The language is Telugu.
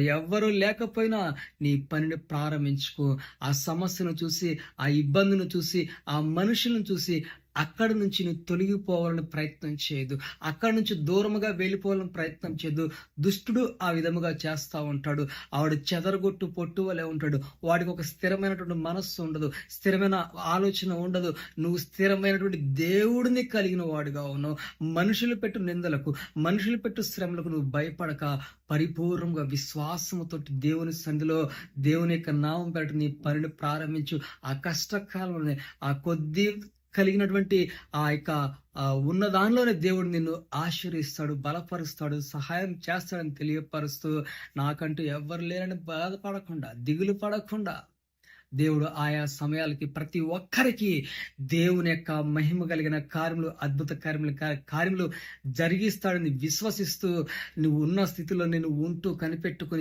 మరి ఎవ్వరూ లేకపోయినా నీ పనిని ప్రారంభించుకో. ఆ సమస్యను చూసి, ఆ ఇబ్బందిని చూసి, ఆ మనుషులను చూసి అక్కడి నుంచి నువ్వు తొలగిపోవాలని ప్రయత్నం చేయదు. అక్కడి నుంచి దూరముగా వెళ్ళిపోవాలని ప్రయత్నం చేయదు. దుష్టుడు ఆ విధముగా చేస్తా ఉంటాడు. ఆవిడ చెదరగొట్టు పొట్టు వలె ఉంటాడు. వాడికి ఒక స్థిరమైనటువంటి మనస్సు ఉండదు. స్థిరమైన ఆలోచన ఉండదు. నువ్వు స్థిరమైనటువంటి దేవుడిని కలిగిన వాడుగా ఉన్నావు. మనుషులు పెట్టు నిందలకు, మనుషులు పెట్టు శ్రమలకు నువ్వు భయపడక పరిపూర్ణంగా విశ్వాసముతోటి దేవుని సన్నిధిలో దేవుని యొక్క నామం పేరట నీ పనిని ప్రారంభించు. ఆ కష్టకాలంలోనే ఆ కొద్ది కలిగినటువంటి ఆ యొక్క ఉన్న దానిలోనే దేవుడు నిన్ను ఆశీర్వదిస్తాడు, బలపరుస్తాడు, సహాయం చేస్తాడని తెలియపరుస్తూ, నాకంటూ ఎవ్వరు లేరని బాధపడకుండా, దిగులు పడకుండా, దేవుడు ఆయా సమయాలకి ప్రతి ఒక్కరికి దేవుని యొక్క మహిమ కలిగిన కార్యములు, అద్భుత కార్యములు జరిగిస్తాడని విశ్వసిస్తూ, నువ్వు ఉన్న స్థితిలో నేను ఉంటూ కనిపెట్టుకుని